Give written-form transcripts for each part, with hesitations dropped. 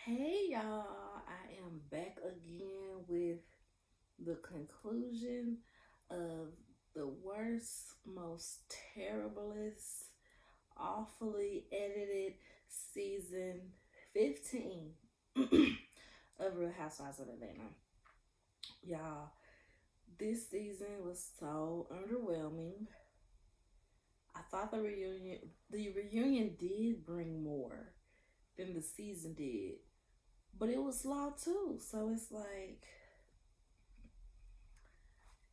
Hey y'all, I am back again with the conclusion of the worst, most terriblest, awfully edited season 15 of Real Housewives of Atlanta. Y'all, this season was so underwhelming. I thought the reunion did bring more than the season did, but it was slow too. So it's like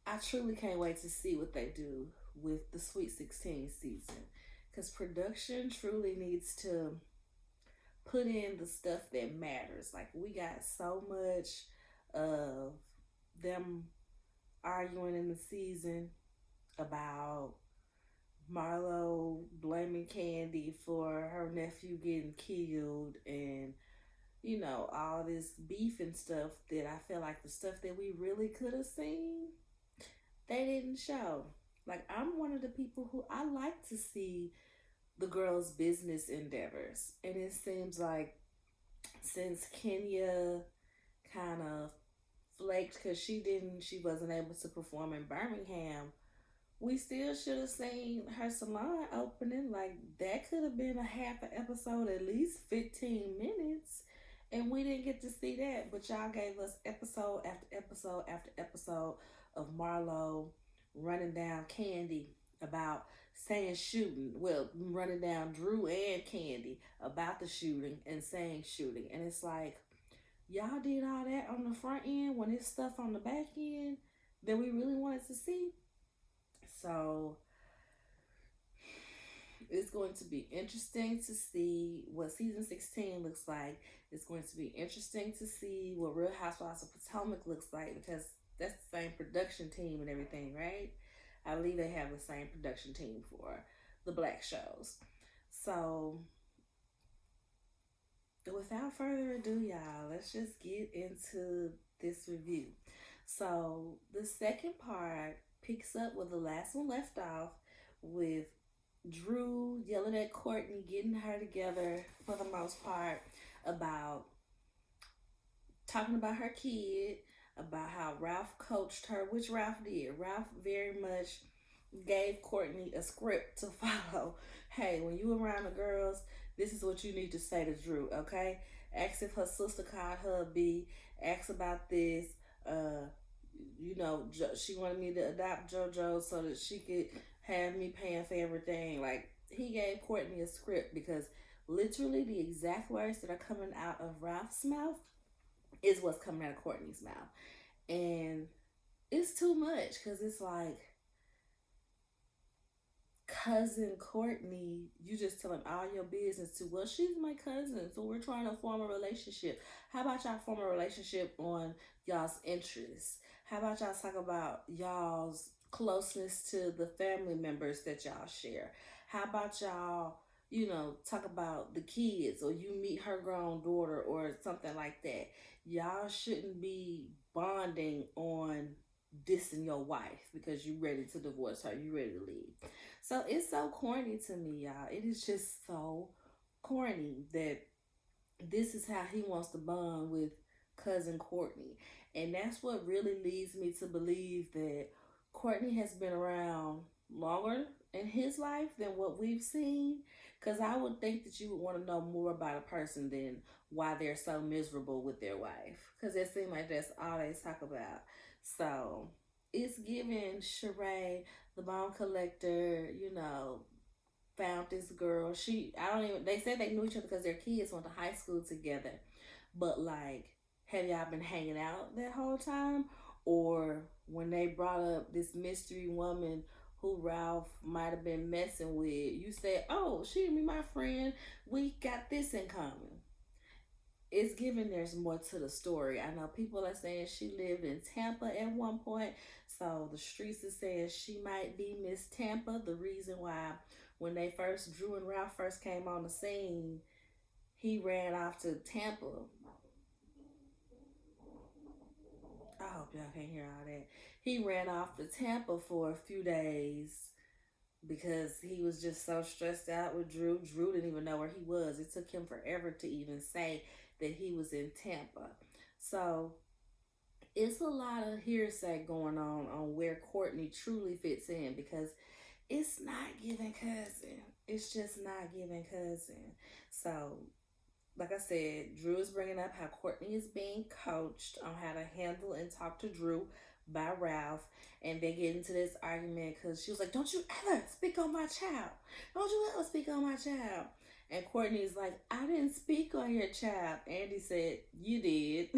I truly can't wait to see what they do with the Sweet 16 season. Because production truly needs to put in the stuff that matters. Like, we got so much of them arguing in the season about Marlo blaming Candy for her nephew getting killed and, all this beef and stuff that I feel like the stuff that we really could have seen they didn't show. Like, I'm one of the people who I like to see the girls' business endeavors. And it seems like since Kenya kind of flaked because she wasn't able to perform in Birmingham, we still should have seen her salon opening. Like, that could have been a half an episode, at least 15 minutes. And we didn't get to see that. But y'all gave us episode after episode after episode of Marlo running down Candy about saying shooting. Well, running down Drew and Candy about the shooting and saying shooting. And it's like, y'all did all that on the front end when it's stuff on the back end that we really wanted to see. So it's going to be interesting to see what season 16 looks like. It's going to be interesting to see what Real Housewives of Potomac looks like because that's the same production team and everything, right? I believe they have the same production team for the black shows. So, without further ado, y'all, let's just get into this review. So, the second part picks up where the last one left off with Drew yelling at Courtney, getting her together for the most part about talking about her kid, about how Ralph coached her, which Ralph did. Ralph very much gave Courtney a script to follow. Hey, when you around the girls, this is what you need to say to Drew, okay? Ask if her sister called her a B. Ask about this. Uh, she wanted me to adopt JoJo so that she could have me paying for everything. Like, he gave Courtney a script because literally the exact words that are coming out of Ralph's mouth is what's coming out of Courtney's mouth. And it's too much because it's like, cousin Courtney, you just tell him all your business to, well, she's my cousin, so we're trying to form a relationship. How about y'all form a relationship on y'all's interests? How about y'all talk about y'all's closeness to the family members that y'all share? How about y'all, talk about the kids or you meet her grown daughter or something like that? Y'all shouldn't be bonding on dissing your wife because you ready to divorce her, you ready to leave. So it's so corny to me, y'all. It is just so corny that this is how he wants to bond with cousin Courtney. And that's what really leads me to believe that Courtney has been around longer in his life than what we've seen. Because I would think that you would want to know more about a person than why they're so miserable with their wife. Because it seems like that's all they talk about. So it's giving Sheree, the bomb collector, found this girl. I don't even, they said they knew each other because their kids went to high school together. But like, have y'all been hanging out that whole time? Or when they brought up this mystery woman who Ralph might have been messing with, you said, oh, she and me, my friend, we got this in common. It's given there's more to the story. I know people are saying she lived in Tampa at one point, so the streets is saying she might be Miss Tampa. The reason why when Drew and Ralph first came on the scene, he ran off to Tampa. I hope y'all can't hear all that. He ran off to Tampa for a few days because he was just so stressed out with Drew. Drew didn't even know where he was. It took him forever to even say that he was in Tampa. So it's a lot of hearsay going on where Courtney truly fits in, because it's not giving cousin. It's just not giving cousin. So, like I said, Drew is bringing up how Courtney is being coached on how to handle and talk to Drew by Ralph. And they get into this argument because she was like, "Don't you ever speak on my child. Don't you ever speak on my child." And Courtney's like, "I didn't speak on your child." Andy said, "You did."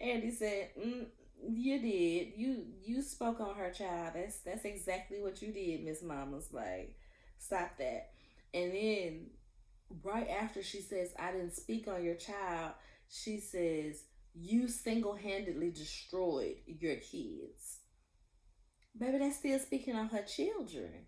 Andy said, "You did. You spoke on her child. That's exactly what you did, Miss Mama's. Like, stop that." And then right after she says, "I didn't speak on your child," she says, "You single-handedly destroyed your kids." Baby, that's still speaking on her children.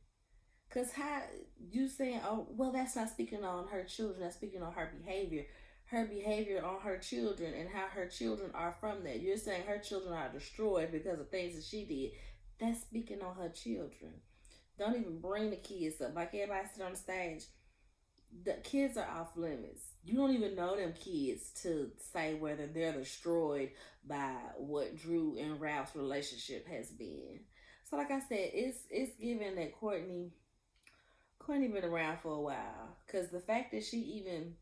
Cause how you saying, "Oh, well, that's not speaking on her children. That's speaking on her behavior on her children, and how her children are from that." You're saying her children are destroyed because of things that she did. That's speaking on her children. Don't even bring the kids up. Like everybody sit on the stage, the kids are off limits. You don't even know them kids to say whether they're destroyed by what Drew and Ralph's relationship has been. So, like I said, it's given that Courtney been around for a while, because the fact that she even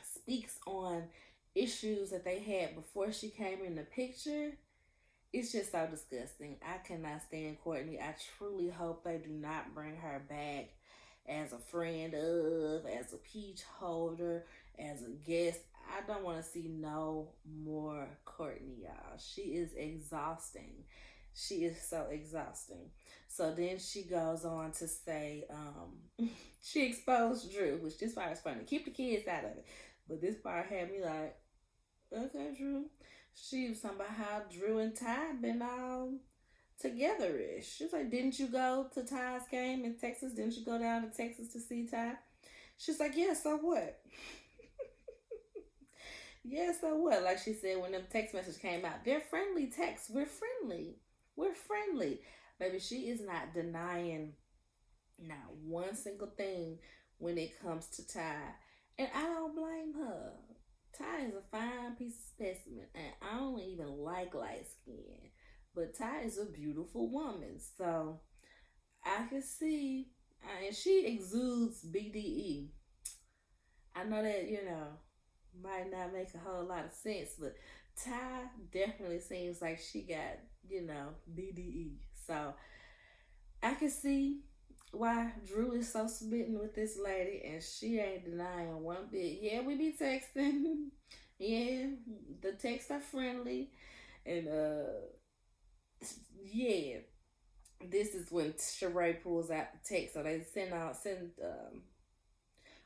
speaks on issues that they had before she came in the picture, it's just so disgusting. I cannot stand Courtney. I truly hope they do not bring her back as a friend of, as a peach holder, as a guest. I don't want to see no more Courtney, y'all. She is exhausting. She is so exhausting. So then she goes on to say, she exposed Drew, which this part is funny. Keep the kids out of it. But this part had me like, okay, Drew. She was talking about how Drew and Ty been all together-ish. She was like, "Didn't you go to Ty's game in Texas? Didn't you go down to Texas to see Ty?" She's like, "Yeah, so what?" "Yeah, so what?" Like she said when them text messages came out. They're friendly texts. We're friendly. We're friendly. Baby, she is not denying not one single thing when it comes to Ty. And I don't blame her. Ty is a fine piece of specimen, and I don't even like light skin. But Ty is a beautiful woman, so I can see, and she exudes BDE. I know that, might not make a whole lot of sense, but Ty definitely seems like she got, BDE. So I can see why Drew is so smitten with this lady, and she ain't denying one bit. Yeah, we be texting. Yeah, the texts are friendly, and yeah. This is when Sheree pulls out the text, so they send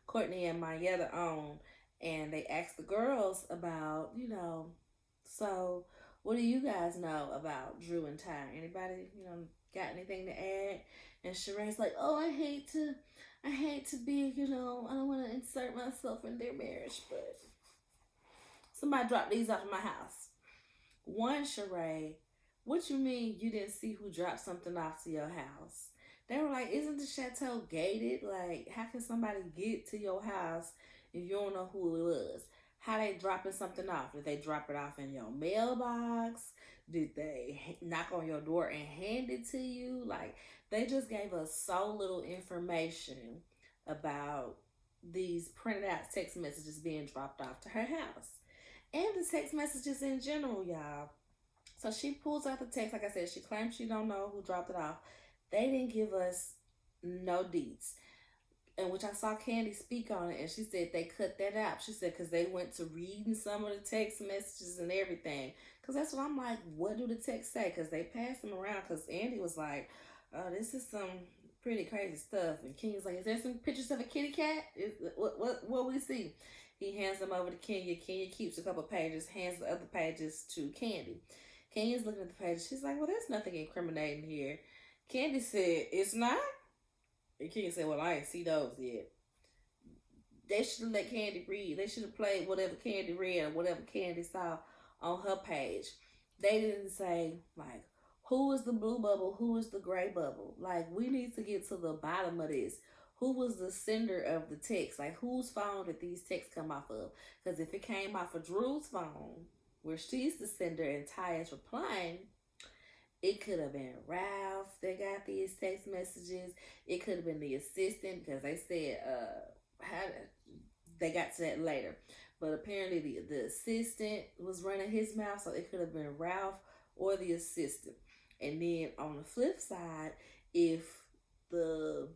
Courtney and Mayetta on, and they ask the girls about, so what do you guys know about Drew and Ty? Anybody, got anything to add? And Sheree's like, "Oh, I hate to be, I don't want to insert myself in their marriage, but somebody dropped these off in my house." One, Sheree, what you mean you didn't see who dropped something off to your house? They were like, "Isn't the chateau gated? Like, how can somebody get to your house if you don't know who it was?" How they dropping something off? Did they drop it off in your mailbox? Did they knock on your door and hand it to you? Like, they just gave us so little information about these printed out text messages being dropped off to her house. And the text messages in general, y'all. So she pulls out the text. Like I said, she claims she don't know who dropped it off. They didn't give us no deets. And which I saw Candy speak on it, and she said they cut that out. She said because they went to reading some of the text messages and everything. Because that's what I'm like, what do the texts say? Because they passed them around. Because Andy was like, "Oh, this is some pretty crazy stuff." And Kenya's like, "Is there some pictures of a kitty cat? What we see?" He hands them over to Kenya. Kenya keeps a couple pages, hands the other pages to Candy. Kenya's looking at the pages. She's like, "Well, there's nothing incriminating here." Candy said, "It's not?" And Kenya said, "Well, I ain't see those yet." They should have let Candy read. They should have played whatever Candy read or whatever Candy saw on her page. They didn't say, like, who is the blue bubble? Who is the gray bubble? Like, we need to get to the bottom of this. who was the sender of the text? Like, whose phone did these texts come off of? Because if it came off of Drew's phone, where she's the sender and Ty is replying, it could have been Ralph that got these text messages. It could have been the assistant, because they said how they got to that later. But apparently the assistant was running his mouth, so it could have been Ralph or the assistant. And then on the flip side, if the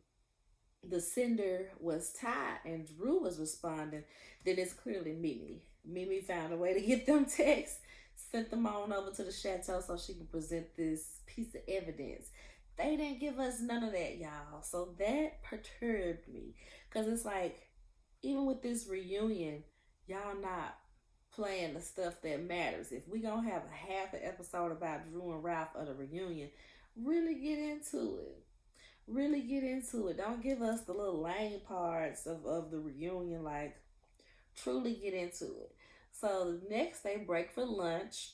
sender was Ty and Drew was responding, then it's clearly Mimi. Mimi found a way to get them texts, sent them on over to the chateau so she could present this piece of evidence. They didn't give us none of that, y'all. So that perturbed me. Because it's like, even with this reunion, y'all not playing the stuff that matters. If we gonna have a half an episode about Drew and Ralph of the reunion, really get into it. Really get into it. Don't give us the little lame parts of the reunion. Like, truly get into it. So next they break for lunch,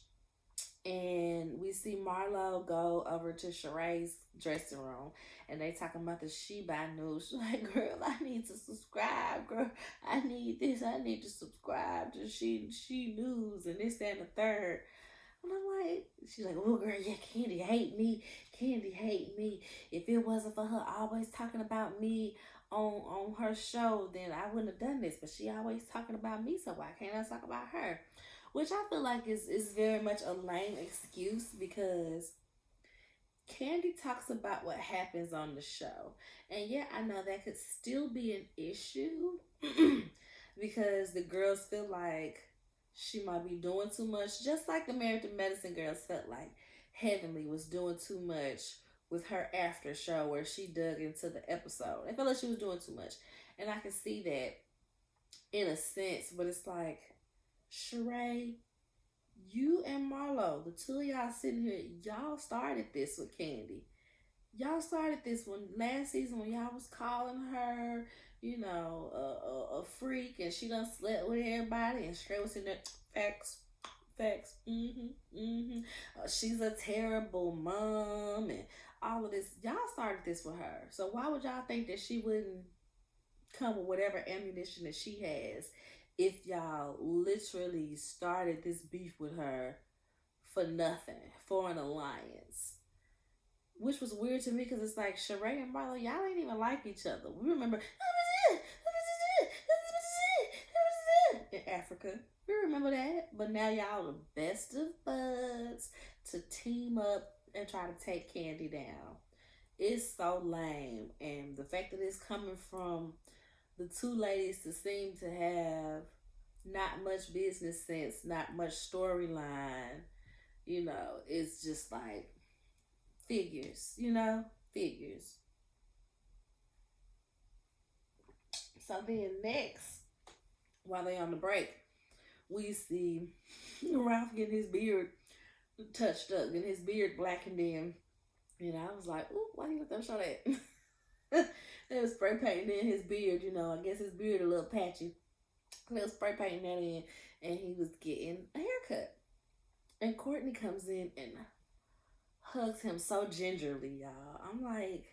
and we see Marlo go over to Sheree's dressing room, and they talking about the She Buy news. She's like, girl, I need to subscribe, girl. I need this. I need to subscribe to She News and this, that, and the third. And I'm like, she's like, oh, girl, yeah, Candy hate me. Candy hate me. If it wasn't for her always talking about me on her show, then I wouldn't have done this. But she always talking about me, so why can't I talk about her? Which I feel like is very much a lame excuse, because Candy talks about what happens on the show. And yeah, I know that could still be an issue because the girls feel like she might be doing too much, just like the Married to Medicine girls felt like Heavenly was doing too much with her after show where she dug into the episode. I felt like she was doing too much. And I can see that in a sense, but it's like, Sheree, you and Marlo, the two of y'all sitting here, y'all started this with Candy. Y'all started this one last season when y'all was calling her, you know, a freak, and she done slept with everybody, and Sheree was in there, facts, she's a terrible mom, and all of this. Y'all started this with her, so why would y'all think that she wouldn't come with whatever ammunition that she has if y'all literally started this beef with her for nothing, for an alliance? Which was weird to me, because it's like, Sheree and Marlo, y'all ain't even like each other. We remember in Africa. We remember that. But now y'all the best of buds to team up and try to take Candy down. It's so lame. And the fact that it's coming from the two ladies to seem to have not much business sense, not much storyline, you know, it's just like, figures, you know, figures. So then next, while they on the break, we see Ralph getting his beard touched up, getting his beard blackened in. You know, I was like, ooh, why you let them show that? They was spray painting in his beard, you know. I guess his beard a little patchy. They was spray painting that in, and he was getting a haircut. And Courtney comes in and hugs him so gingerly, y'all. I'm like,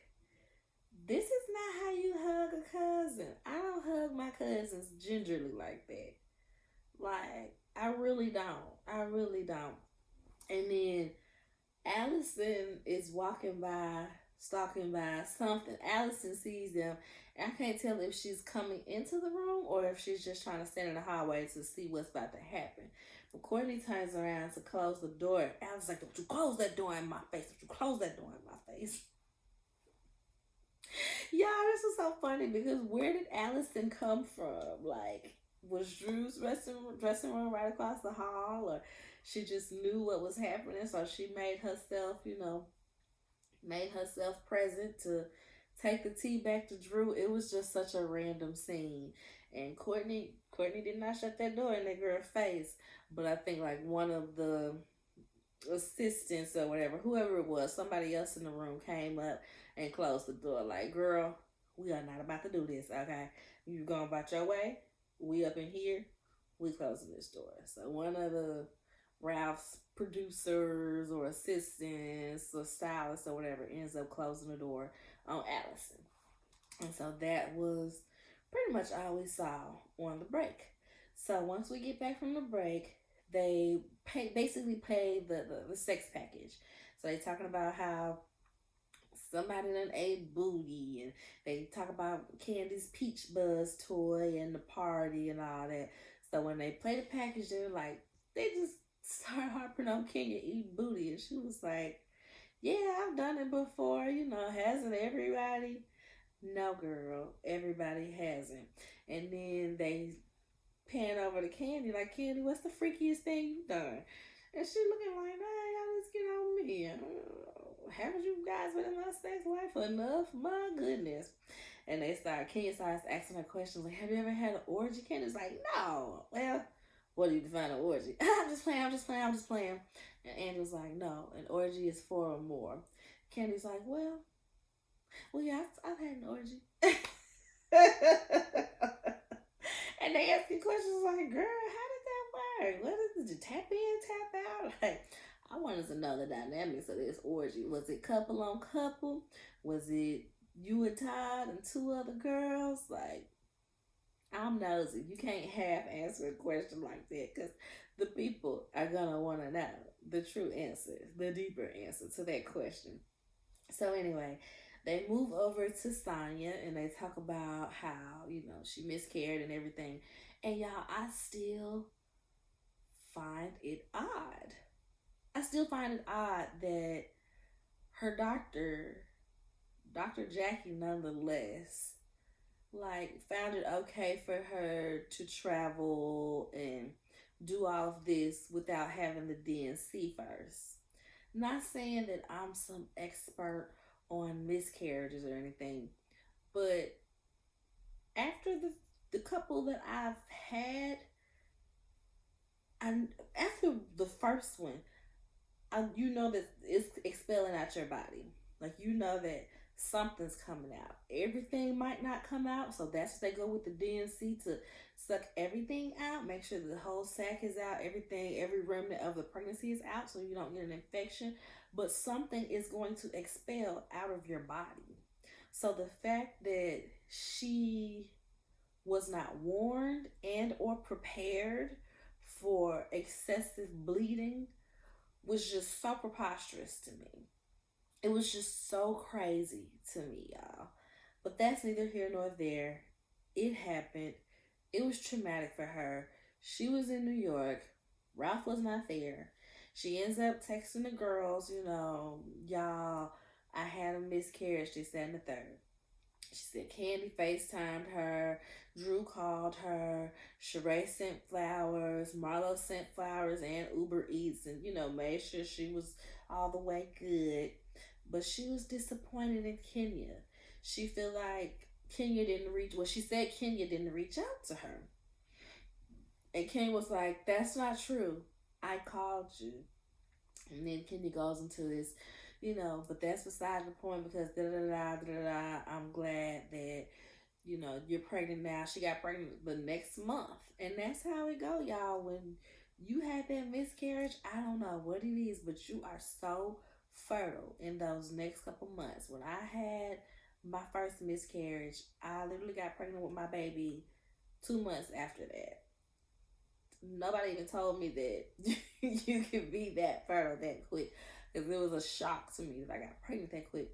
this is not how you hug a cousin. I don't hug my cousins gingerly like that. Like, I really don't. I really don't. And then Allison is walking by, stalking by something. Allison sees them. And I can't tell if she's coming into the room or if she's just trying to stand in the hallway to see what's about to happen. But Courtney turns around to close the door. Allison's like, don't you close that door in my face. Don't you close that door in my face. Y'all, this was so funny because where did Allison come from? Like, was Drew's dressing room right across the hall, or she just knew what was happening, so she made herself, you know, present to take the tea back to Drew? It was just such a random scene. And Courtney did not shut that door in that girl's face, but I think like one of the assistants or whatever, whoever it was, somebody else in the room came up and closed the door. Like, girl, we are not about to do this, okay? You going about your way. We up in here. We closing this door. So one of the Ralph's producers or assistants or stylists or whatever ends up closing the door on Allison. And so that was pretty much all we saw on the break. So once we get back from the break, they basically pay the sex package. So they talking about how somebody done ate booty, and they talk about Candy's Peach Buzz toy and the party and all that. So when they play the package, they're like, they just start harping on Kenya eating booty, and she was like, "Yeah, I've done it before. Hasn't everybody?" No, girl, everybody hasn't. And then they pan over to Candy, like, "Candy, what's the freakiest thing you've done?" And she looking like, "Nah, y'all just get on me. Haven't you guys been in my sex life enough? My goodness." And Kenya starts asking her questions like, "Have you ever had an orgy?" Candy's like, "No." "Well, what do you define an orgy?" "I'm just playing, I'm just playing, I'm just playing." And Andy was like, "No, an orgy is four or more." Candy's like, well, yeah, I've had an orgy." And they asking questions like, "Girl, how did that work? What did you tap in, tap out?" Like, I wanted to know the dynamics of this orgy. Was it couple on couple? Was it you and Todd and two other girls? Like, I'm nosy. You can't half answer a question like that, because the people are gonna want to know the true answer, the deeper answer to that question. So anyway, they move over to Sonya and they talk about how, she miscarried and everything. And y'all, I still find it odd. I still find it odd that her doctor, Dr. Jackie, nonetheless, like, found it okay for her to travel and do all of this without having the DNC first. Not saying that I'm some expert on miscarriages or anything, but after the couple that I've had, and after the first one, you know that it's expelling out your body. Like, you know that something's coming out. Everything might not come out, so that's what they go with the DNC to suck everything out, make sure the whole sac is out, everything, every remnant of the pregnancy is out, so you don't get an infection. But something is going to expel out of your body. So the fact that she was not warned and or prepared for excessive bleeding was just so preposterous to me. It was just so crazy to me, y'all. But that's neither here nor there. It happened. It was traumatic for her. She was in New York. Ralph was not there. She ends up texting the girls, "Y'all, I had a miscarriage, this, that, and the third." She said Candy FaceTimed her, Drew called her, Sheree sent flowers, Marlo sent flowers and Uber Eats, and, made sure she was all the way good. But she was disappointed in Kenya. She feel like Kenya didn't reach, well, she said Kenya didn't reach out to her. And Kenya was like, "That's not true. I called you." And then Kenya goes into this, but that's beside the point, because da da da da da. I'm glad that you're pregnant now. She got pregnant the next month, and that's how it go, y'all. When you had that miscarriage, I don't know what it is, but you are so fertile in those next couple months. When I had my first miscarriage, I literally got pregnant with my baby 2 months after that. Nobody even told me that you could be that fertile that quick, because it was a shock to me that I got pregnant that quick.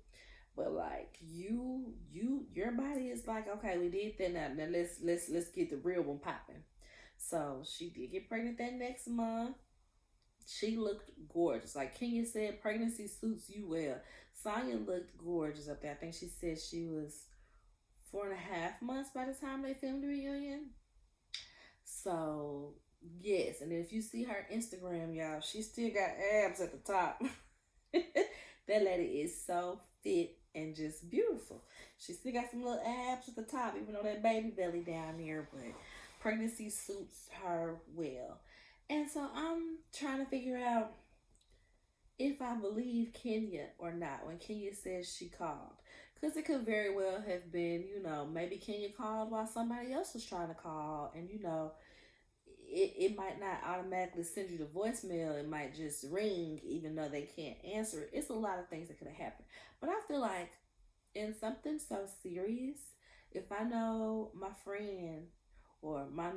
But like, your body is like, "Okay, we did that, now let's get the real one popping." So she did get pregnant that next month. She looked gorgeous. Like Kenya said, pregnancy suits you well. Sonya looked gorgeous up there. I think she said she was 4.5 months by the time they filmed the reunion. So yes, and if you see her Instagram, y'all, she still got abs at the top. That lady is so fit and just beautiful. She still got some little abs at the top, even though that baby belly down there, but pregnancy suits her well. And so I'm trying to figure out if I believe Kenya or not when Kenya says she called. Because it could very well have been, maybe Kenya called while somebody else was trying to call, and it might not automatically send you the voicemail. It might just ring, even though they can't answer it. It's a lot of things that could have happened. But I feel like in something so serious, if I know my friend or my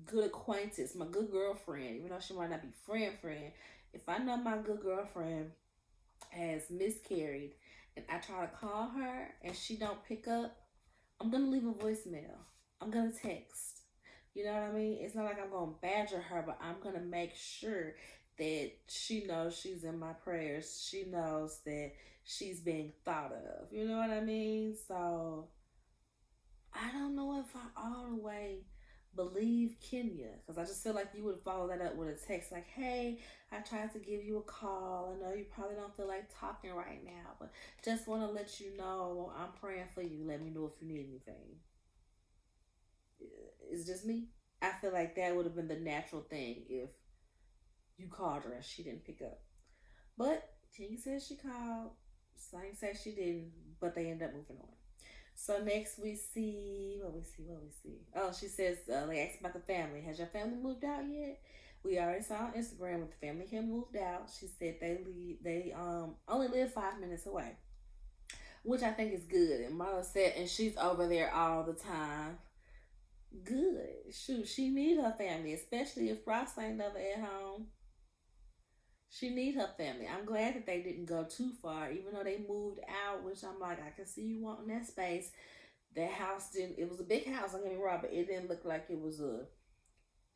good acquaintance, my good girlfriend, even though she might not be friend, if I know my good girlfriend has miscarried and I try to call her and she don't pick up, I'm gonna leave a voicemail. I'm gonna text. You know what I mean? It's not like I'm gonna badger her, but I'm gonna make sure that she knows she's in my prayers. She knows that she's being thought of. You know what I mean? So I don't know if I all the way believe Kenya because I just feel like you would follow that up with a text like, "Hey, I tried to give you a call. I know you probably don't feel like talking right now, but just want to let you know I'm praying for you. Let me know if you need anything." It's just me. I feel like that would have been the natural thing if you called her and she didn't pick up. But Kenya said she called. Sang said she didn't, but they end up moving on. So next we see what we see. Oh, she says they asked about the family. Has your family moved out yet? We already saw on Instagram that the family had moved out. She said they only live 5 minutes away, which I think is good. And Marla said, and she's over there all the time. Good. Shoot, she need her family, especially if Ross ain't never at home. She need her family. I'm glad that they didn't go too far, even though they moved out, which I'm like, I can see you wanting that space. That house didn't, it was a big house, don't get me wrong, but it didn't look like it was a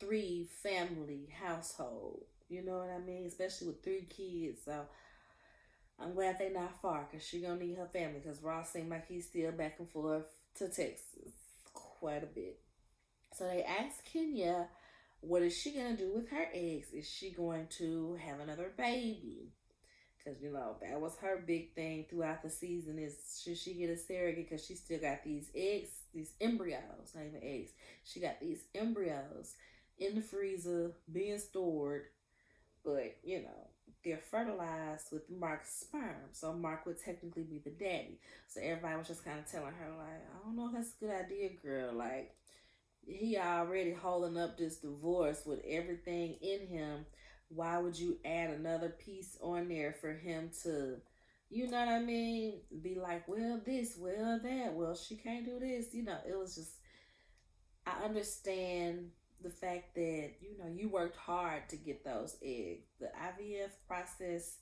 3 family household. You know what I mean? Especially with 3 kids. So I'm glad they not far because she gonna need her family because Ross seemed like he's still back and forth to Texas quite a bit. So they asked Kenya, what is she gonna do with her eggs? Is she going to have another baby? Because that was her big thing throughout the season is should she get a surrogate because she still got these eggs, these embryos, not even eggs. She got these embryos in the freezer being stored, but they're fertilized with Mark's sperm, so Mark would technically be the daddy. So everybody was just kind of telling her like, I don't know if that's a good idea, girl. Like he already holding up this divorce with everything in him. Why would you add another piece on there for him to, you know what I mean? Be like, well, this, well, that, well, she can't do this. It was just, I understand the fact that, you worked hard to get those eggs. The IVF process,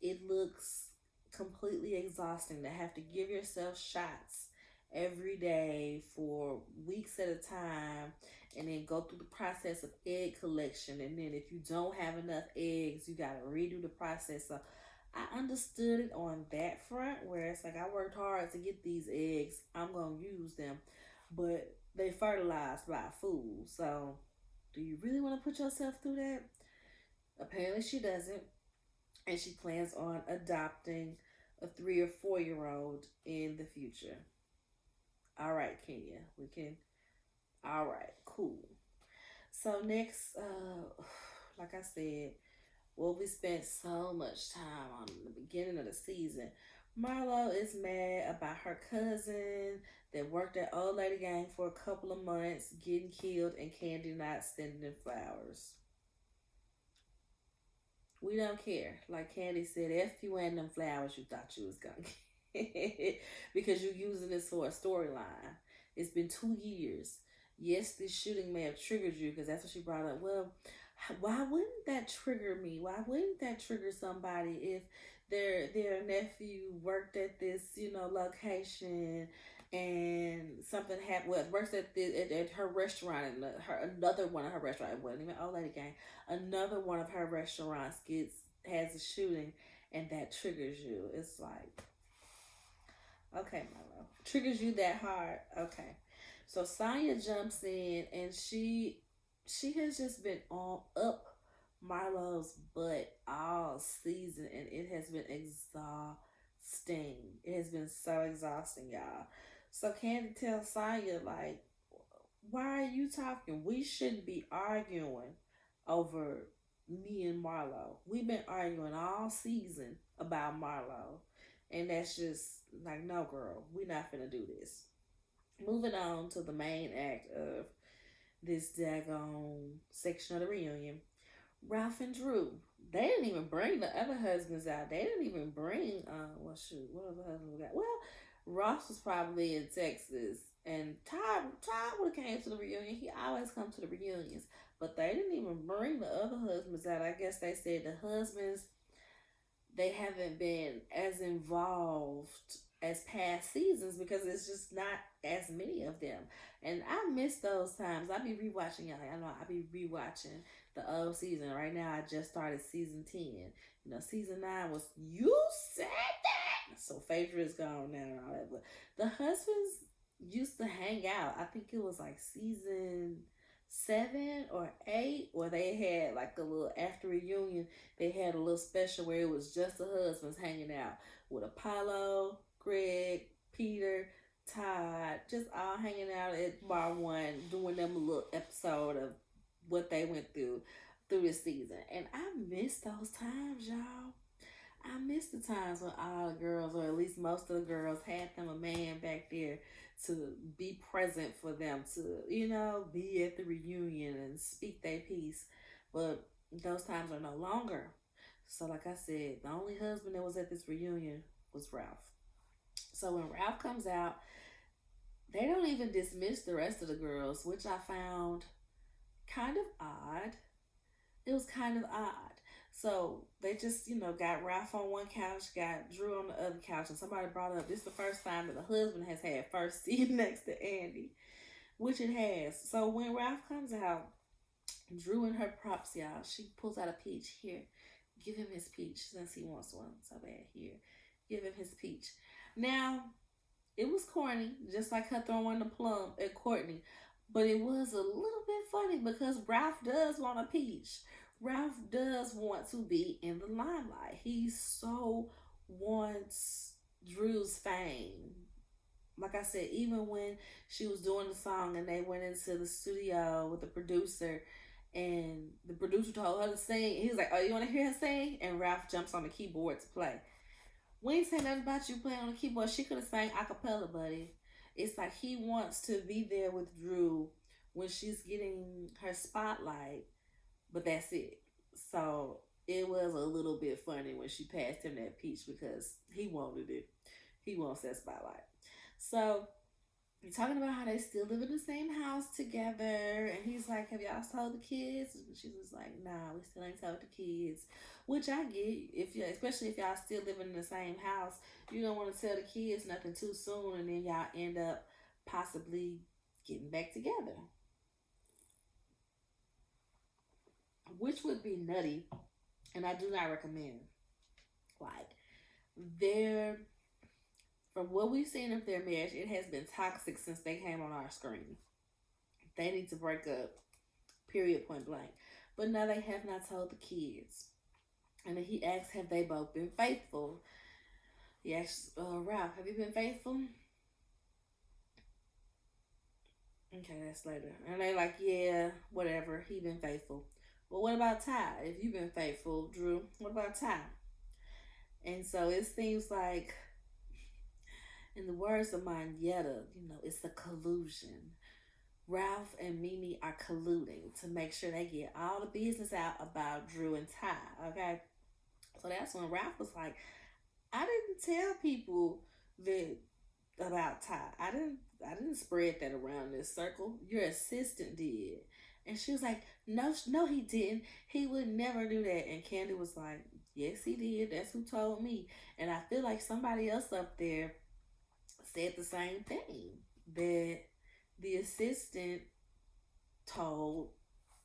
it looks completely exhausting to have to give yourself shots every day for weeks at a time and then go through the process of egg collection, and then if you don't have enough eggs you got to redo the process. So I understood it on that front where it's like I worked hard to get these eggs, I'm gonna use them, but they fertilized by food. So do you really want to put yourself through that? Apparently she doesn't, and she plans on adopting a 3 or 4 year old in the future. All right, Kenya, we can. All right, cool. So next, like I said, well, we spent so much time on the beginning of the season. Marlo is mad about her cousin that worked at Old Lady Gang for a couple of months getting killed and Candy not sending flowers. We don't care. Like Candy said, if you and them flowers you thought you was gonna get because you're using this for a storyline. It's been 2 years. Yes, this shooting may have triggered you because that's what she brought up. Well, why wouldn't that trigger me? Why wouldn't that trigger somebody if their nephew worked at this location and something happened? Well, works at her restaurant and her another one of her restaurants. It wasn't even Old Lady Gang. Another one of her restaurants has a shooting, and that triggers you. It's like, okay, Milo, triggers you that hard. Okay, so Sonya jumps in, and she has just been on up Marlo's butt all season, and it has been exhausting. It has been so exhausting, y'all. So Candy tells Sonya like, why are you talking? We shouldn't be arguing over me and Marlo. We've been arguing all season about Marlo. And that's just like, no, girl, we're not finna do this. Moving on to the main act of this daggone section of the reunion. Ralph and Drew. They didn't even bring the other husbands out. They didn't even bring, what other husbands we got? Well, Ross was probably in Texas, and Todd would have came to the reunion. He always come to the reunions, but they didn't even bring the other husbands out. I guess they said the husbands, they haven't been as involved as past seasons because it's just not as many of them. And I miss those times. I be rewatching, y'all. I know I be rewatching the old season. Right now, I just started season 10. You know, season 9 was You Said That. So Phaedra is gone now and all that. But the husbands used to hang out. I think it was like season 7 or 8, where they had like a little after reunion. They had a little special where it was just the husbands hanging out with Apollo, Greg, Peter, Todd, just all hanging out at bar one, doing them a little episode of what they went through this season. And I miss those times, y'all. I miss the times when all the girls, or at least most of the girls, had them a man back there to be present for them, to, be at the reunion and speak their piece. But those times are no longer. So, like I said, the only husband that was at this reunion was Ralph. So, when Ralph comes out, they don't even dismiss the rest of the girls, which I found kind of odd. It was kind of odd. So they just, got Ralph on one couch, got Drew on the other couch, and somebody brought up this is the first time that the husband has had first seat next to Andy, which it has. So when Ralph comes out, Drew and her props, y'all, she pulls out a peach. Here, give him his peach since he wants one so bad. Here, give him his peach. Now, it was corny, just like her throwing the plum at Courtney, but it was a little bit funny because Ralph does want a peach. Ralph does want to be in the limelight. He so wants Drew's fame. Like I said, even when she was doing the song and they went into the studio with the producer, and the producer told her to sing, he was like, "Oh, you want to hear her sing?" And Ralph jumps on the keyboard to play. We ain't saying nothing about you playing on the keyboard. She could have sang a cappella, buddy. It's like he wants to be there with Drew when she's getting her spotlight, but that's it. So it was a little bit funny when she passed him that peach because he wanted it. He wants that spotlight. So you're talking about how they still live in the same house together, and he's like, "Have y'all told the kids?" And she was like, "Nah, we still ain't told the kids." Which I get, especially if y'all still living in the same house, you don't want to tell the kids nothing too soon, and then y'all end up possibly getting back together, which would be nutty, and I do not recommend. Like, they're from what we've seen of their marriage, it has been toxic since they came on our screen. They need to break up, period, point blank. But no, they have not told the kids. And then he asks, have they both been faithful? He asks, Ralph, have you been faithful? Okay, that's later. And they like, yeah, whatever, he been faithful. But what about Ty? If you've been faithful, Drew, what about Ty? And so it seems like, in the words of Manietta, it's a collusion. Ralph and Mimi are colluding to make sure they get all the business out about Drew and Ty, okay? So that's when Ralph was like, I didn't tell people that about Ty. I didn't spread that around this circle. Your assistant did. And she was like, no, he didn't. He would never do that. And Candy was like, yes, he did. That's who told me. And I feel like somebody else up there said the same thing, that the assistant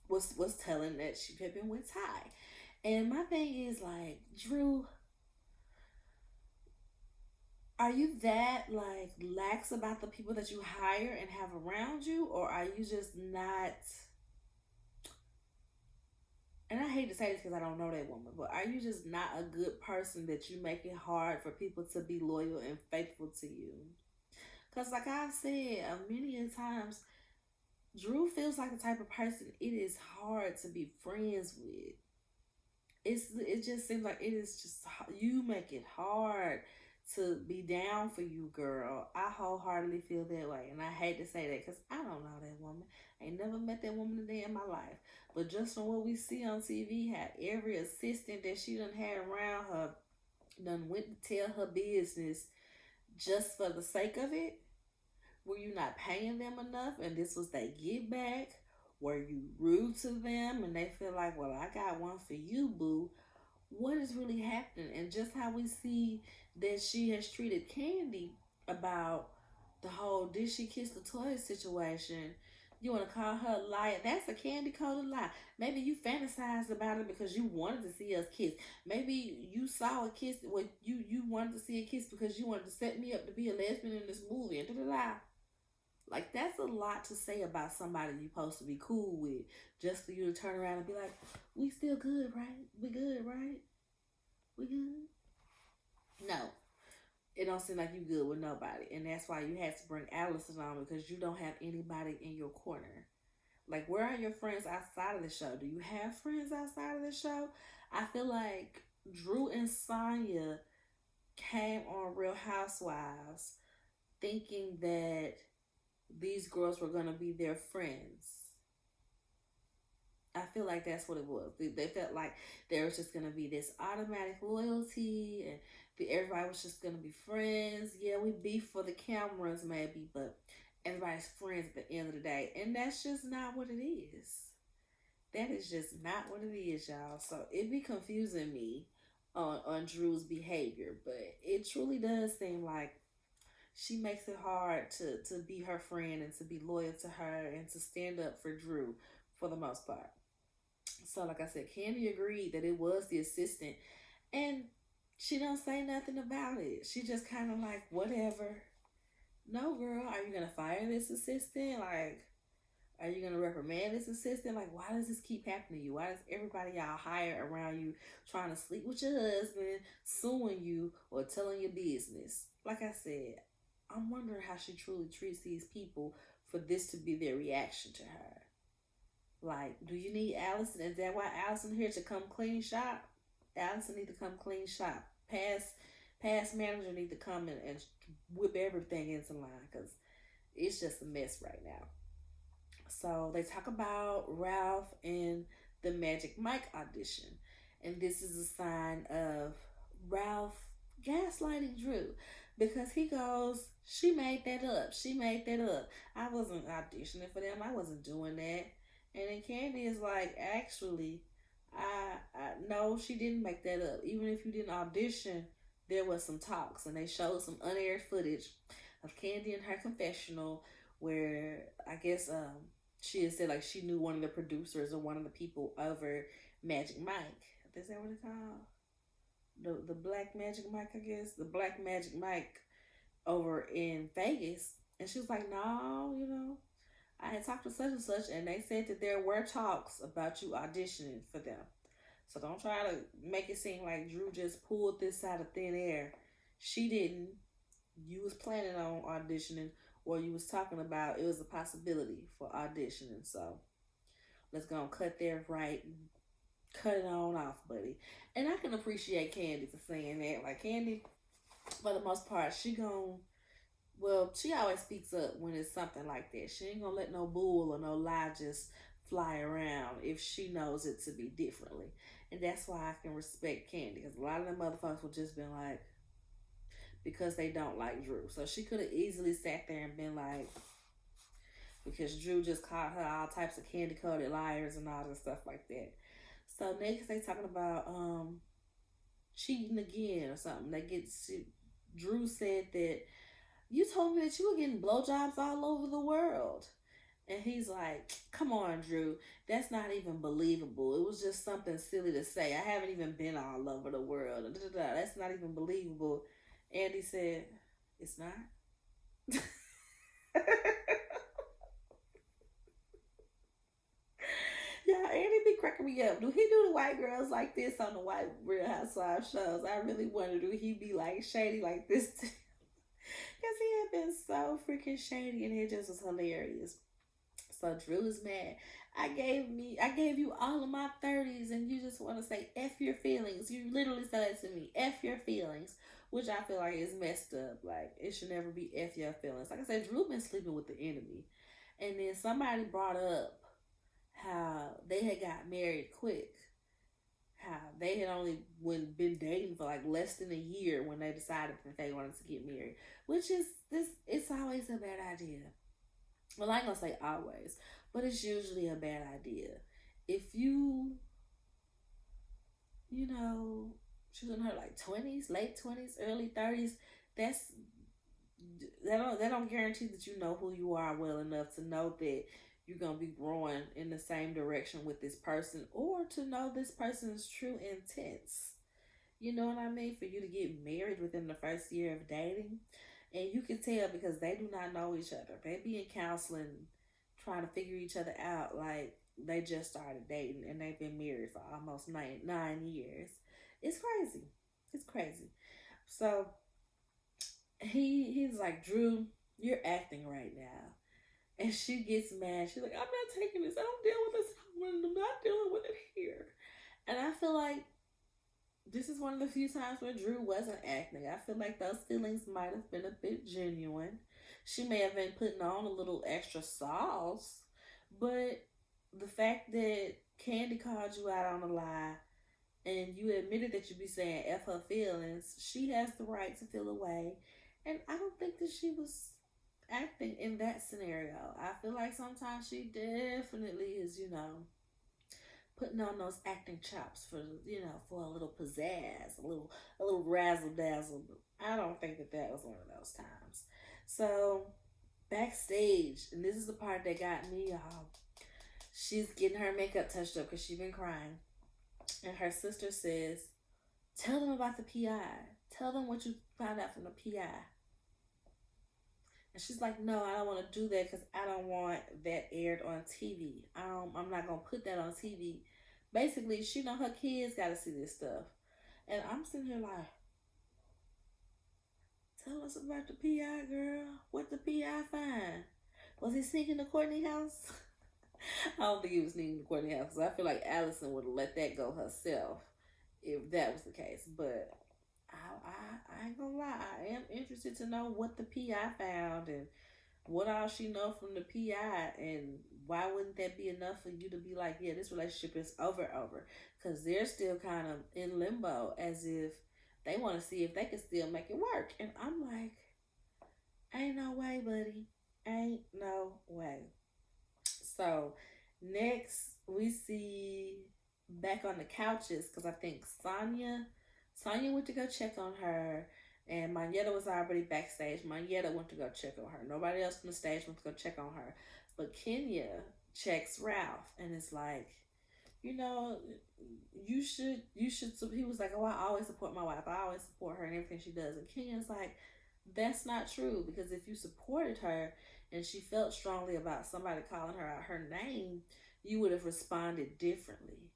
was telling that she had been with Ty. And my thing is like, Drew, are you that like lax about the people that you hire and have around you, or are you just not? And I hate to say this because I don't know that woman, but are you just not a good person that you make it hard for people to be loyal and faithful to you? Because like I've said many times, Drew feels like the type of person it is hard to be friends with. It just seems like it is just, you make it hard to be down for you, girl. I wholeheartedly feel that way, and I hate to say that because I don't know that woman. I ain't never met that woman a day in my life. But just from what we see on TV, how every assistant that she done had around her done went to tell her business, just for the sake of it? Were you not paying them enough and this was their get back? Were you rude to them and they feel like, well, I got one for you, boo? What is really happening? And just how we see that she has treated Candy about the whole did she kiss the toy situation. You want to call her a liar? That's a candy coated lie. Maybe you fantasized about it because you wanted to see us kiss. Maybe you saw a kiss. Well, you wanted to see a kiss because you wanted to set me up to be a lesbian in this movie. And da da da. Like that's a lot to say about somebody you're supposed to be cool with, just for you to turn around and be like, "We still good, right? We good, right? We good." No, it don't seem like you good with nobody, and that's why you had to bring Allison on because you don't have anybody in your corner. Like, where are your friends outside of the show? Do you have friends outside of the show? I feel like Drew and Sonya came on Real Housewives thinking that these girls were gonna be their friends. I feel like that's what it was. They felt like there was just gonna be this automatic loyalty, and everybody was just gonna be friends. Yeah, we beef for the cameras maybe, but everybody's friends at the end of the day, and that's just not what it is. That is just not what it is, y'all. So it be confusing me on Drew's behavior, but it truly does seem like she makes it hard to be her friend and to be loyal to her and to stand up for Drew for the most part. So, like I said, Candy agreed that it was the assistant, and she don't say nothing about it. She just kind of like, whatever. No, girl, are you gonna fire this assistant? Like, are you gonna reprimand this assistant? Like, why does this keep happening to you? Why does everybody y'all hire around you trying to sleep with your husband, suing you, or telling your business? Like I said, I'm wondering how she truly treats these people for this to be their reaction to her. Like, do you need Allison? Is that why Allison here to come clean shop? Allison need to come clean shop. Past manager need to come and whip everything into line because it's just a mess right now. So they talk about Ralph and the Magic Mike audition, and this is a sign of Ralph gaslighting Drew because he goes, "She made that up. She made that up. I wasn't auditioning for them. I wasn't doing that." And then Candy is like, "Actually, I no, she didn't make that up. Even if you didn't audition, there was some talks, and they showed some unaired footage of Candy in her confessional, where I guess she had said like she knew one of the producers or one of the people over Magic Mike. Is that what it's called? The Black Magic Mike, I guess the Black Magic Mike over in Vegas." And she was like, "No, I had talked to such and such, and they said that there were talks about you auditioning for them. So don't try to make it seem like Drew just pulled this out of thin air. She didn't. You was planning on auditioning, or you was talking about it was a possibility for auditioning. So let's go and cut there right, cut it on off, buddy." And I can appreciate Candy for saying that. Like Candy, for the most part, she always speaks up when it's something like that. She ain't gonna let no bull or no lie just fly around if she knows it to be differently. And that's why I can respect Candy, because a lot of them motherfuckers would just been like, because they don't like Drew. So she could have easily sat there and been like, because Drew just called her all types of candy coated liars and all this stuff like that. So next they talking about cheating again or something. Drew said that you told me that you were getting blowjobs all over the world. And he's like, "Come on, Drew. That's not even believable. It was just something silly to say. I haven't even been all over the world. That's not even believable." And he said, "It's not." Yeah, Andy be cracking me up. Do he do the white girls like this on the white Real Housewives shows? I really wonder, do he be like shady like this too? Because he had been so freaking shady and it just was hilarious. So Drew is mad. I gave you all of my 30s and you just want to say F your feelings. You literally said it to me. F your feelings. Which I feel like is messed up. Like it should never be F your feelings. Like I said, Drew been sleeping with the enemy. And then somebody brought up how they had got married quick. how they had only been dating for like less than a year when they decided that they wanted to get married, which is this. It's always a bad idea. Well, I ain't gonna say always, but it's usually a bad idea. If you know, she was in her like 20s, late 20s, early 30s. That's that don't guarantee that you know who you are well enough to know that you're gonna be growing in the same direction with this person, or to know this person's true intents. You know what I mean? For you to get married within the first year of dating, and you can tell because they do not know each other. They be in counseling, trying to figure each other out. Like they just started dating and they've been married for almost nine years. It's crazy. It's crazy. So he's like, Drew, you're acting right now. And she gets mad. She's like, I'm not taking this. I don't deal with this. I'm not dealing with it here. And I feel like this is one of the few times where Drew wasn't acting. I feel like those feelings might have been a bit genuine. She may have been putting on a little extra sauce, but the fact that Candy called you out on a lie and you admitted that you be saying F her feelings, she has the right to feel away. And I don't think that she was acting in that scenario. I feel like sometimes she definitely is, putting on those acting chops for for a little pizzazz, a little razzle dazzle. I don't think that was one of those times. So backstage, and this is the part that got me, y'all. She's getting her makeup touched up because she's been crying, and her sister says, "Tell them about the PI. Tell them what you found out from the PI." And she's like, "No, I don't want to do that because I don't want that aired on TV. I'm not gonna put that on TV." Basically, she know her kids got to see this stuff, and I'm sitting here like, "Tell us about the PI, girl. What the PI find? Was he sneaking to Courtney's house?" I don't think he was sneaking to Courtney's house because I feel like Allison would have let that go herself if that was the case. But I ain't gonna lie, I am interested to know what the PI found and what all she know from the PI, and why wouldn't that be enough for you to be like, yeah, this relationship is over? Because they're still kind of in limbo, as if they want to see if they can still make it work. And I'm like, ain't no way, buddy. Ain't no way. So next we see back on the couches because I think Sonya went to go check on her, and Manetta was already backstage. Manetta went to go check on her. Nobody else on the stage went to go check on her. But Kenya checks Ralph and it's like, you know, you should. He was like, oh, I always support my wife. I always support her and everything she does. And Kenya's like, that's not true, because if you supported her and she felt strongly about somebody calling her out her name, you would have responded differently.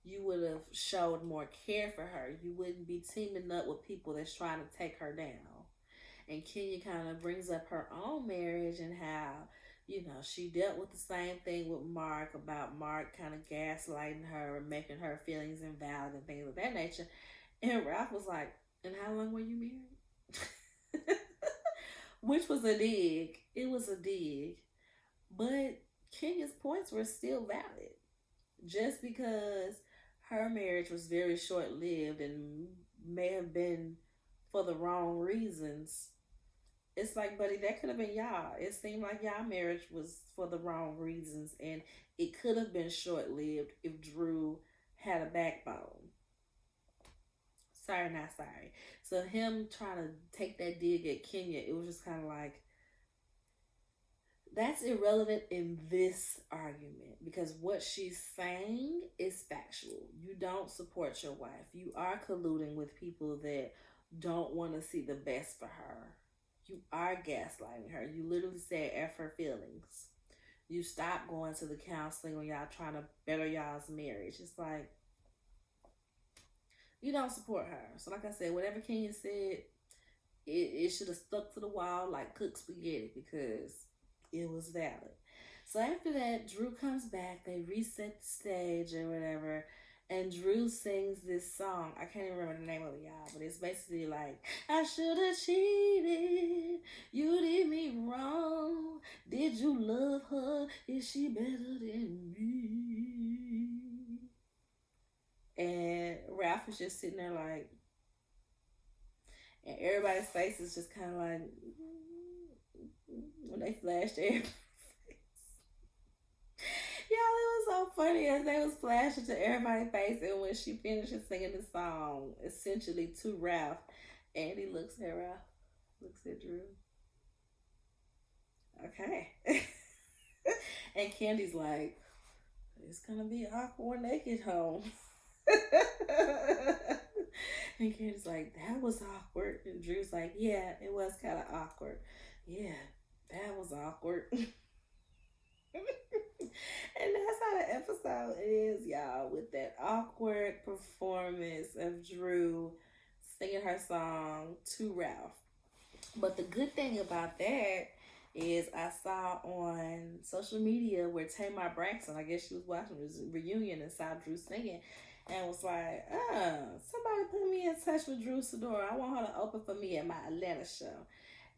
You would have showed more care for her. You wouldn't be teaming up with people that's trying to take her down. And Kenya kind of brings up her own marriage and how, she dealt with the same thing with Mark, about Mark kind of gaslighting her and making her feelings invalid and things of that nature. And Ralph was like, and how long were you married? Which was a dig. It was a dig. But Kenya's points were still valid. Just because her marriage was very short lived and may have been for the wrong reasons, it's like, buddy, that could have been y'all. It seemed like y'all marriage was for the wrong reasons, and it could have been short lived if Drew had a backbone. Sorry, not sorry. So him trying to take that dig at Kenya, it was just kind of like, that's irrelevant in this argument, because what she's saying is factual. You don't support your wife. You are colluding with people that don't want to see the best for her. You are gaslighting her. You literally said F her feelings. You stop going to the counseling when y'all trying to better y'all's marriage. It's like, you don't support her. So like I said, whatever Kenya said, it should have stuck to the wall like cooked spaghetti, because it was valid. So after that, Drew comes back. They reset the stage or whatever. And Drew sings this song. I can't even remember the name of it, y'all. But it's basically like, I should have cheated. You did me wrong. Did you love her? Is she better than me? And Ralph is just sitting there like, and everybody's face is just kind of like, when they flashed everybody's face. Y'all, it was so funny as they was flashing to everybody's face, and when she finishes singing the song, essentially to Ralph, and he looks at Ralph, looks at Drew. Okay. And Candy's like, it's gonna be awkward when they get home. And Candy's like, that was awkward. And Drew's like, yeah, it was kind of awkward. Yeah, that was awkward. And that's how the episode is, y'all, with that awkward performance of Drew singing her song to Ralph. But the good thing about that is I saw on social media where Tamar Braxton, I guess she was watching this reunion and saw Drew singing and was like, somebody put me in touch with Drew Sidora. I want her to open for me at my Atlanta show.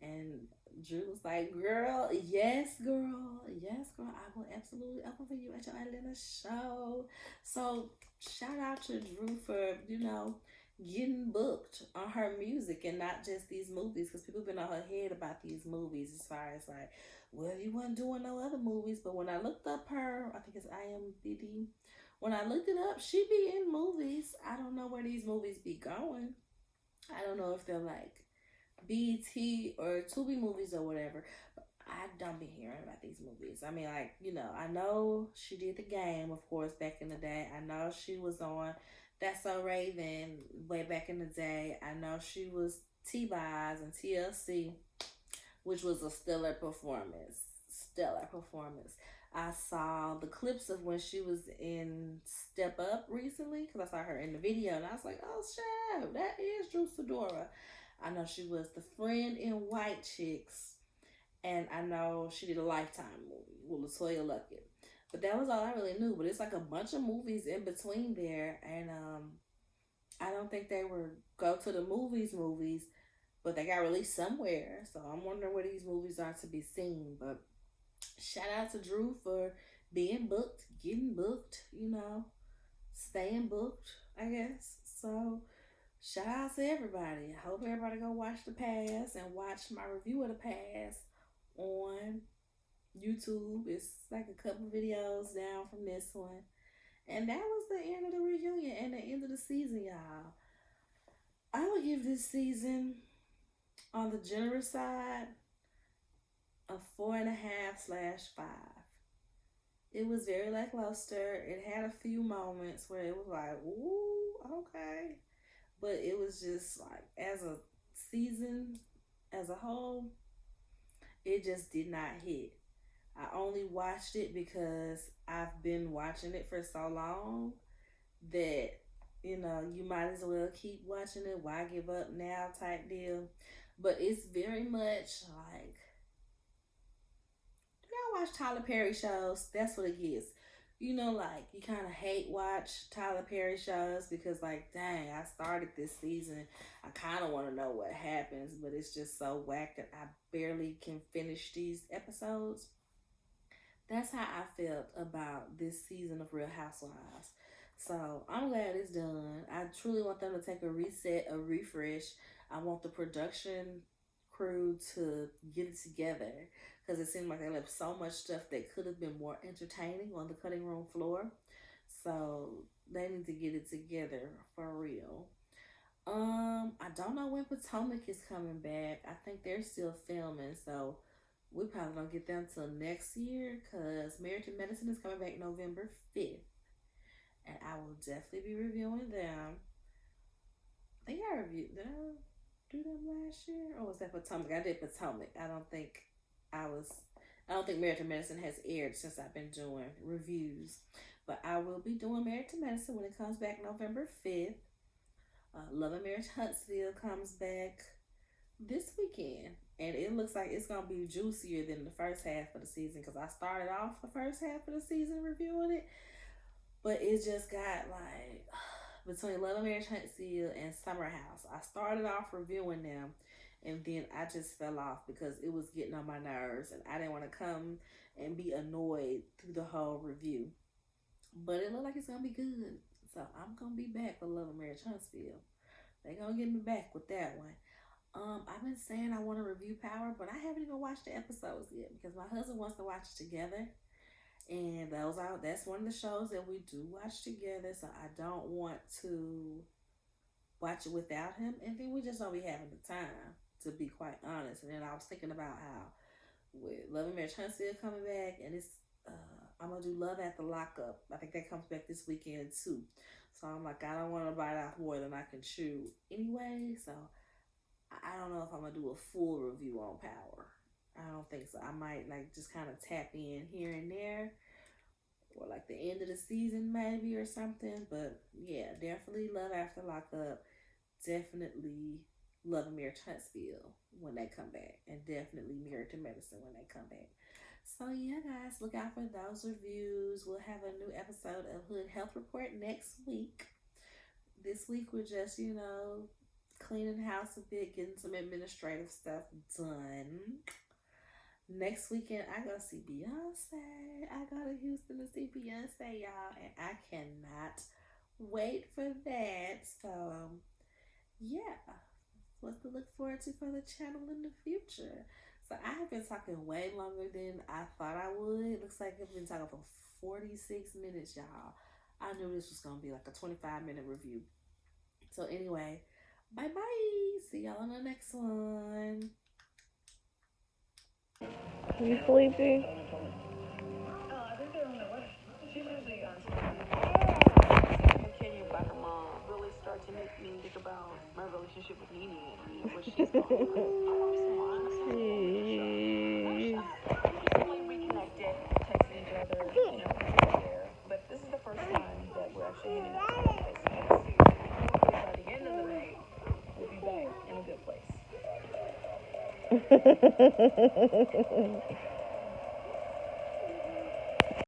And Drew was like, girl, yes, girl. I will absolutely open for you at your Atlanta show. So shout out to Drew for, getting booked on her music and not just these movies, because people been on her head about these movies as far as like, well, you wasn't doing no other movies. But when I looked up her, I think it's IMDb, when I looked it up, she be in movies. I don't know where these movies be going. I don't know if they're like BET or Tubi movies or whatever. But I don't be hearing about these movies. I mean, like, I know she did The Game, of course, back in the day. I know she was on That's So Raven way back in the day. I know she was T-Boz and TLC, which was a stellar performance. I saw the clips of when she was in Step Up recently, because I saw her in the video, and I was like, oh, shit, that is Drew Sidora. I know she was the friend in White Chicks, and I know she did a Lifetime movie with LaToya Luckett. But that was all I really knew. But it's like a bunch of movies in between there, and I don't think they were go to the movies, but they got released somewhere. So I'm wondering where these movies are to be seen. But shout out to Drew for being booked, getting booked, staying booked, I guess. So shout out to everybody. I hope everybody go watch The Pass and watch my review of The Pass on YouTube. It's like a couple videos down from this one. And that was the end of the reunion and the end of the season, y'all. I would give this season, on the generous side, a 4.5/5. It was very lackluster. It had a few moments where it was like, ooh, okay. But it was just like, as a season, as a whole, it just did not hit. I only watched it because I've been watching it for so long that, you might as well keep watching it. Why give up now type deal. But it's very much like, do y'all watch Tyler Perry shows? That's what it is. Like, you kind of hate watch Tyler Perry shows because, like, dang, I started this season. I kind of want to know what happens, but it's just so whack that I barely can finish these episodes. That's how I felt about this season of Real Housewives. So I'm glad it's done. I truly want them to take a reset, a refresh. I want the production crew to get it together, because it seemed like they left so much stuff that could have been more entertaining on the cutting room floor. So they need to get it together for real. I don't know when Potomac is coming back. I think they're still filming, so we probably don't get them till next year, because Married to Medicine is coming back November 5th. And I will definitely be reviewing them. I think I reviewed them. Do them last year? Or was that Potomac? I did Potomac. I don't think Married to Medicine has aired since I've been doing reviews. But I will be doing Married to Medicine when it comes back November 5th. Love and Marriage Huntsville comes back this weekend. And it looks like it's going to be juicier than the first half of the season, because I started off the first half of the season reviewing it. But it just got like, between Love and Marriage Huntsville and Summer House, I started off reviewing them, and then I just fell off because it was getting on my nerves, and I didn't want to come and be annoyed through the whole review. But it looked like it's going to be good. So I'm gonna be back for Love and Marriage Huntsville. They gonna get me back with that one. I've been saying I want to review Power, but I haven't even watched the episodes yet because my husband wants to watch it together. And that's one of the shows that we do watch together, so I don't want to watch it without him. And then we just don't be having the time, to be quite honest. And then I was thinking about how with Love and Marriage Huntsville coming back, and it's I'm gonna do Love After Lockup. I think that comes back this weekend too. So I'm like, I don't want to bite off more than I can chew anyway. So I don't know if I'm gonna do a full review on Power. I don't think so. I might like just kind of tap in here and there, or like the end of the season maybe or something. But yeah, definitely Love After Lockup. Definitely Love and Marriage Huntsville when they come back, and definitely Married to Medicine when they come back. So yeah, guys, look out for those reviews. We'll have a new episode of Hood Health Report next week. This week we're just, cleaning the house a bit, getting some administrative stuff done. Next weekend I go see Beyonce. I go to Houston to see Beyonce, y'all, and I cannot wait for that. So yeah, what to look forward to for the channel in the future. So I have been talking way longer than I thought I would. It looks like I've been talking for 46 minutes, y'all. I knew this was going to be like a 25-minute review. So anyway, bye-bye. See y'all on the next one. You sleepy? I think they're on their way. She's usually on time. Opinion about her mom really started to make me think about my relationship with Nene and what she's going through. We reconnected, texting each other, there. But this is the first time that we're actually hanging out face to face. Hopefully by the end of the night, we'll be back in a good place.